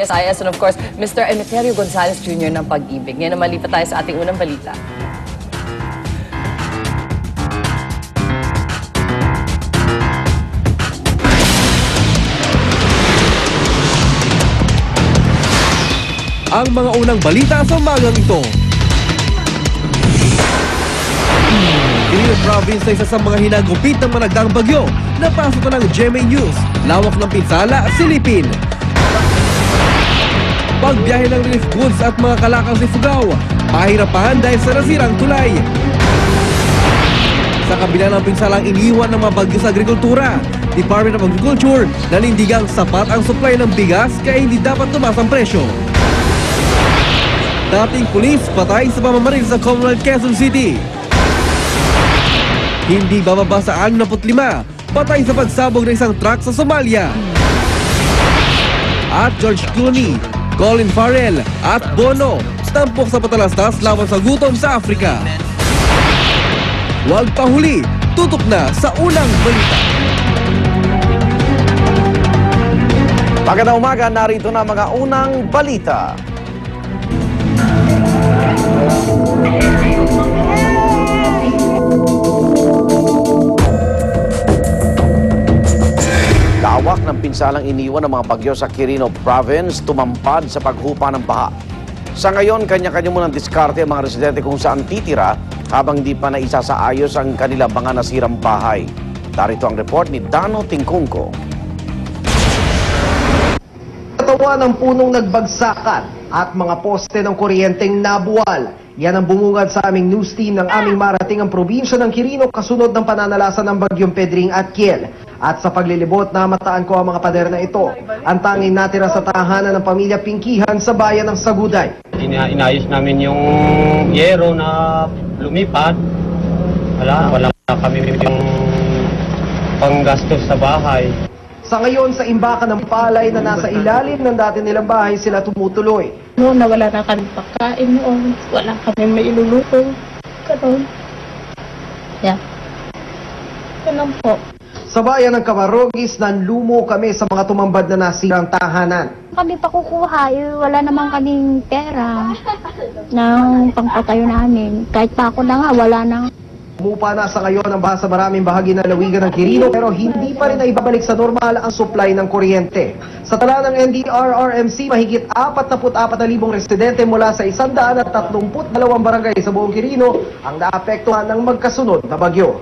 SIS and of course, Mr. Emeterio Gonzalez Jr. ng Pag-ibig. Ngayon na malipat tayo sa ating unang balita. Ang mga unang balita sa umagang ito. Quirino Province ay isa sa mga hinagupit ng managdaang bagyo. Napasok na ng GMA News. Lawak ng pinsala, silipin. Pagbiyahe ng relief goods at mga kalakal sa Ifugao, pahirapan dahil sa nasirang tulay. Sa kabila ng pinsalang iniwan ng mga bagyo sa agrikultura, Department of Agriculture nanindigang sapat ang supply ng bigas kaya hindi dapat tumaas ang presyo. Dating pulis patay sa pamamaril sa Commonwealth Quezon City. Hindi bababa sa 65, patay sa pagsabog ng isang truck sa Somalia. At George Clooney, Colin Farrell at Bono tampok sa patalastas laban sa gutom sa Africa. Huwag pahuli, tutok na sa unang balita. Magandang umaga, narito na mga unang balita. Lawak ng pinsalang iniwan ng mga bagyo sa Quirino Province tumampad sa paghupa ng baha. Sa ngayon, kanya-kanya munang diskarte ang mga residente kung saan titira habang di pa naisasaayos ang kanilang mga nasirang bahay. Darito ang report ni Dano Tingkungko. Katawa ng punong nagbagsakan at mga poste ng kuryenteng nabuwal. Yan ang bumungad sa aming news team ng aming marating ang probinsya ng Quirino kasunod ng pananalasan ng bagyong Pedring at Kiel. At sa paglilibot na mataan ko ang mga pader na ito, ang tanging natira sa tahanan ng pamilya Pingkihan sa bayan ng Saguday. Inayos namin yung yero na lumipat. Wala kami yung panggastos sa bahay. Sa ngayon, sa imbakan ng palay na nasa ilalim ng dati nilang bahay sila tumutuloy. Noon na wala na kami pagkain noon, wala kami may iluluto. Ganun. Yeah. Ganun po. Sa bayan ng Camarogis, nanlumo kami sa mga tumambad na nasirang tahanan. Kami pa kukuha, wala naman kaming pera ng pangpatayo namin. Kahit pa ako na nga, wala nang. Umupa na sa ngayon ang baha sa maraming bahagi ng lalawigan ng Quirino pero hindi pa rin naibabalik sa normal ang supply ng kuryente. Sa tala ng NDRRMC, mahigit 44,000 residente mula sa 132 barangay sa buong Quirino ang naapektuhan ng magkasunod na bagyo.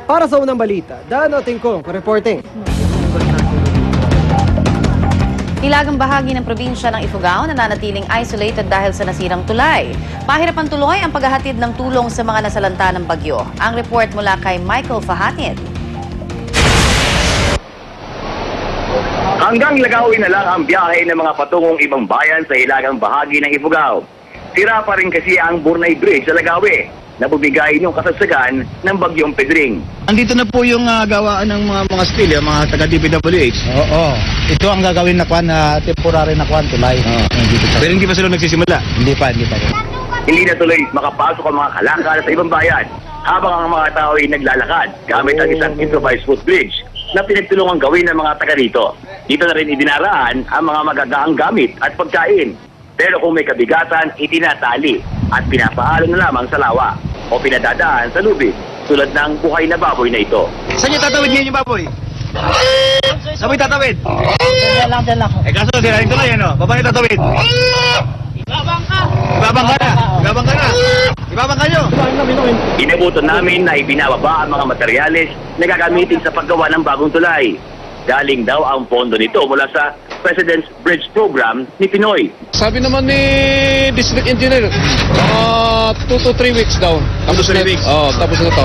Para sa unang balita, Dano Tingkong, reporting. Hilagang bahagi ng probinsya ng Ifugao nananatiling isolated dahil sa nasirang tulay. Pahirapan tuloy ang paghahatid ng tulong sa mga nasalanta ng bagyo. Ang report mula kay Michael Fahatid. Hanggang Lagawin na lang ang biyahe ng mga patungong ibang bayan sa hilagang bahagi ng Ifugao. Sira pa rin kasi ang Burnay Bridge sa Lagawi na bumigay ng kasagsagan ng bagyong Pedring. Andito na po yung gawaan ng mga steel, yung mga taga-DPWH. Oo. Ito ang gagawin na kwan, temporary na kwan, tulay. Pero hindi pa sila nagsisimula? Hindi pa. Hindi na tuloy makapasok ang mga kalakal sa ibang bayan habang ang mga tao ay naglalakad gamit ang isang improvised footbridge na pinagtulungan gawin ng mga taga rito. Dito na rin idinaraan ang mga magagaang gamit at pagkain. Pero kung may kabigatan, itinatali at pinapahalo na lamang sa lawa o pinadadaan sa lubid tulad ng buhay na baboy na ito. Saan niyo tatawid ngayon yung baboy? Saan mo tatawid? Diyan lang. Kaso sila rin tuloy, ano? Babae tatawid? Ibabang ka nyo! Inabutan namin na ibinababa ang mga materyales na gagamitin sa paggawa ng bagong tulay. Galing daw ang pondo nito mula sa President's Bridge Program ni Pinoy. Sabi naman ni District Engineer, 2 to 3 weeks daw. Tapos 3 weeks? Oo, tapos na to.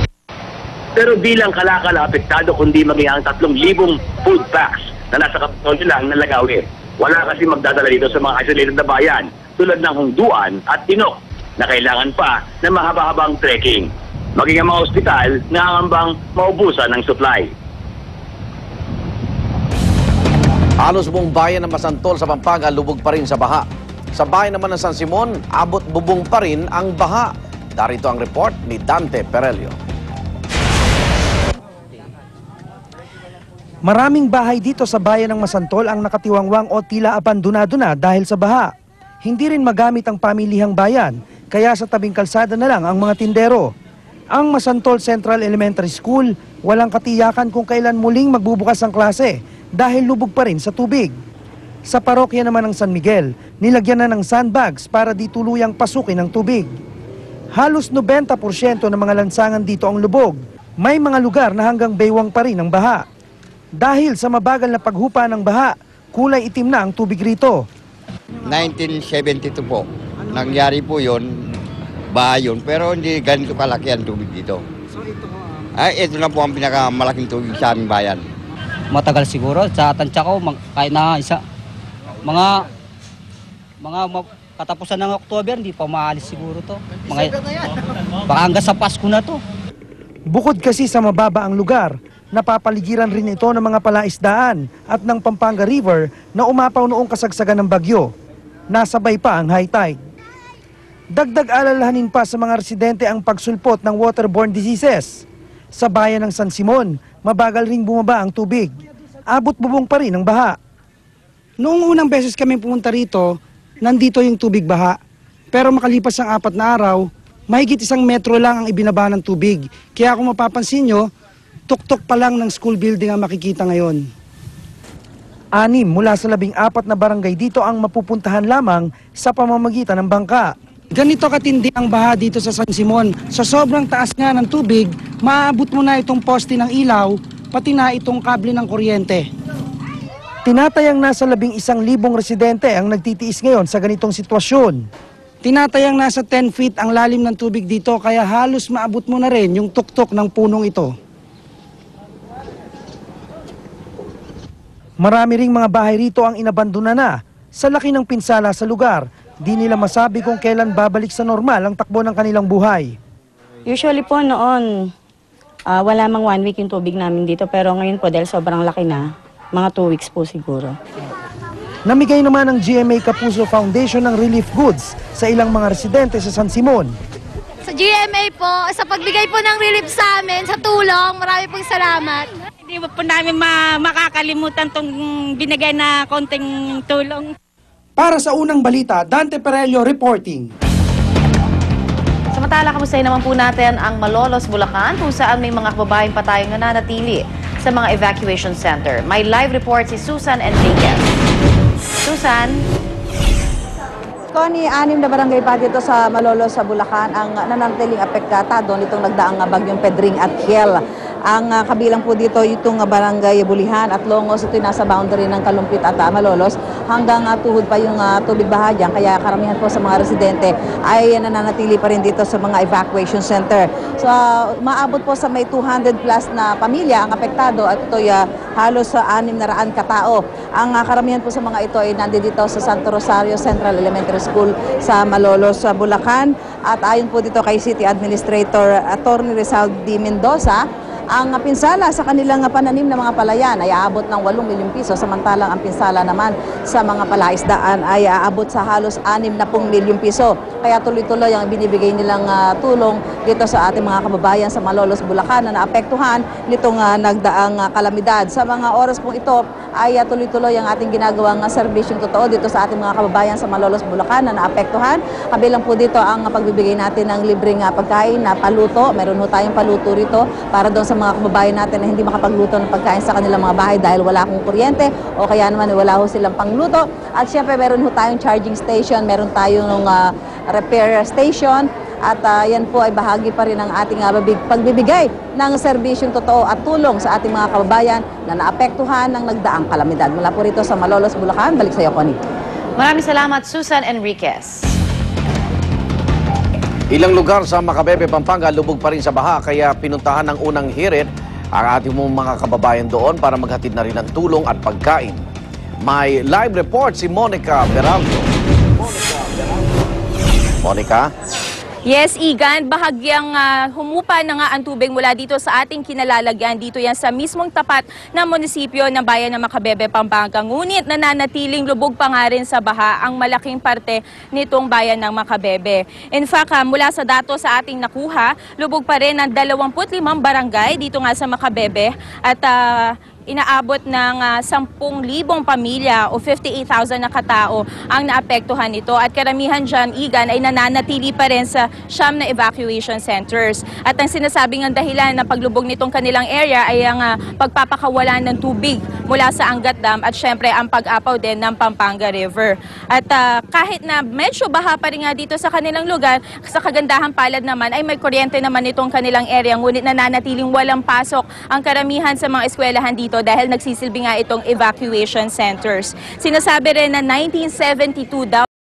Pero bilang kalakal apektado kundi maging ang 3,000 food packs na nasa kapitol lang ng Lagawi. Wala kasi magdadala dito sa mga isolated na bayan tulad ng Hungduan at Tinok na kailangan pa ng mahaba-habang trekking. Maging ang mga ospital nangangambang maubusan ng supply. Halos buong bayan ng Masantol sa Pampanga lubog pa rin sa baha. Sa bayan naman ng San Simon, abot bubong pa rin ang baha. Darito ang report ni Dante Perelio. Maraming bahay dito sa bayan ng Masantol ang nakatiwangwang o tila abandonado na dahil sa baha. Hindi rin magamit ang pamilihang bayan, kaya sa tabing kalsada na lang ang mga tindero. Ang Masantol Central Elementary School, walang katiyakan kung kailan muling magbubukas ang klase dahil lubog pa rin sa tubig. Sa parokya naman ng San Miguel, nilagyan na ng sandbags para di tuluyang pasukin ng tubig. Halos 90% ng mga lansangan dito ang lubog. May mga lugar na hanggang baywang pa rin ang baha. Dahil sa mabagal na paghupa ng baha, kulay itim na ang tubig rito. 1972 po. Nangyari po yun, baha yun, pero hindi ganito kalaki ang tubig dito. So ito po? Ito na po ang pinakamalaking tubig sa aming bayan. Matagal siguro, sa tansya ko, kahit na mga katapusan ng October, hindi pa maalis siguro to. Baka hanggang sa Pasko na to. Bukod kasi sa mababa ang lugar, napapaligiran rin ito ng mga palaisdaan at ng Pampanga River na umapaw noong kasagsagan ng bagyo. Nasabay pa ang high tide. Dagdag alalahanin pa sa mga residente ang pagsulpot ng waterborne diseases. Sa bayan ng San Simon, mabagal ring bumaba ang tubig. Abot bubong pa rin ang baha. Noong unang beses kami pumunta rito, nandito yung tubig baha. Pero makalipas ang 4 na araw, mahigit 1 metro lang ang ibinaba ng tubig. Kaya kung mapapansin nyo, tuktok pa lang ng school building ang makikita ngayon. 6 mula sa 14 na barangay dito ang mapupuntahan lamang sa pamamagitan ng bangka. Ganito katindi ang baha dito sa San Simon. Sa sobrang taas nga ng tubig, maaabot mo na itong poste ng ilaw, pati na itong kable ng kuryente. Tinatayang nasa 11,000 residente ang nagtitiis ngayon sa ganitong sitwasyon. Tinatayang nasa 10 feet ang lalim ng tubig dito kaya halos maabot mo na rin yung tuktok ng punong ito. Marami ring mga bahay rito ang inabandona na. Sa laki ng pinsala sa lugar, di nila masabi kung kailan babalik sa normal ang takbo ng kanilang buhay. Usually po noon, wala mang 1 week yung tubig namin dito pero ngayon po dahil sobrang laki na, mga 2 weeks po siguro. Namigay naman ng GMA Kapuso Foundation ng relief goods sa ilang mga residente sa San Simon. Sa GMA po, sa pagbigay po ng relief sa amin, sa tulong, marami pong salamat. Hindi po namin makakalimutan tong binigay na konting tulong. Para sa unang balita, Dante Perello reporting. Samantala, kamustahin naman po natin ang Malolos, Bulacan, kung saan may mga kababaeng patayong nananatili sa mga evacuation center. May live report si Susan Enriquez. Susan? Connie, 6 na barangay pa dito sa Malolos sa Bulacan ang nananatiling apektado nitong nagdaang bagyong Pedring at Hiel. Ang kabilang po dito itong barangay Bulihan at Longos, ito nasa boundary ng Kalumpit at Malolos. Hanggang tuhod pa yung tubig baha dyan, kaya karamihan po sa mga residente ay nananatili pa rin dito sa mga evacuation center. So maabot po sa may 200 plus na pamilya ang apektado at ito'y halos 600 katao. Ang karamihan po sa mga ito ay nandito sa Santo Rosario Central Elementary School sa Malolos, Bulacan. At ayon po dito kay City Administrator Attorney Rizal D. Mendoza, ang pinsala sa kanilang pananim na mga palayan ay aabot ng 8 milyong piso, samantalang ang pinsala naman sa mga palaisdaan ay aabot sa halos 60 milyong piso. Kaya tuloy-tuloy ang binibigay nilang tulong dito sa ating mga kababayan sa Malolos, Bulacan na naapektuhan nitong nagdaang kalamidad. Sa mga oras pong ito ay tuloy-tuloy ang ating ginagawang serbisyong totoo dito sa ating mga kababayan sa Malolos, Bulacan na naapektuhan. Kabilang po dito ang pagbibigay natin ng libreng pagkain na paluto. Meron ho tayong paluto rito para doon sa mga kababayan natin na hindi makapagluto ng pagkain sa kanilang mga bahay dahil wala akong kuryente o kaya naman wala ho silang pangluto. At syempre meron ho tayong charging station, meron tayong repair station at yan po ay bahagi pa rin ng ating pagbibigay ng serbisyong totoo at tulong sa ating mga kababayan na naapektuhan ng nagdaang kalamidad. Mula po rito sa Malolos, Bulacan, balik sa iyo, Connie. Maraming salamat, Susan Enriquez. Ilang lugar sa Macabebe, Pampanga lubog pa rin sa baha kaya pinuntahan ng unang hirit ang ating mga kababayan doon para maghatid na rin ng tulong at pagkain. May live report si Monica Beraldo. Monica? Yes, Igan, bahagyang humupa na nga ang tubig mula dito sa ating kinalalagyan. Dito yan sa mismong tapat ng munisipyo ng bayan ng Macabebe, Pampanga. Ngunit nananatiling lubog pa nga rin sa baha ang malaking parte nitong bayan ng Macabebe. In fact, mula sa datos sa ating nakuha, lubog pa rin ang 25 barangay dito nga sa Macabebe at inaabot ng 10,000 pamilya o 58,000 na katao ang naapektuhan nito at karamihan dyan, Igan, ay nananatili pa rin sa 9 na evacuation centers. At ang sinasabing ang dahilan na paglubog nitong kanilang area ay ang pagpapakawalan ng tubig mula sa Angat Dam at syempre ang pag-apaw din ng Pampanga River. At kahit na medyo baha pa rin nga dito sa kanilang lugar, sa kagandahan palad naman ay may kuryente naman itong kanilang area, ngunit nananatiling walang pasok ang karamihan sa mga eskwelahan dito dahil nagsisilbi nga itong evacuation centers. Sinasabi rin na 1972 daw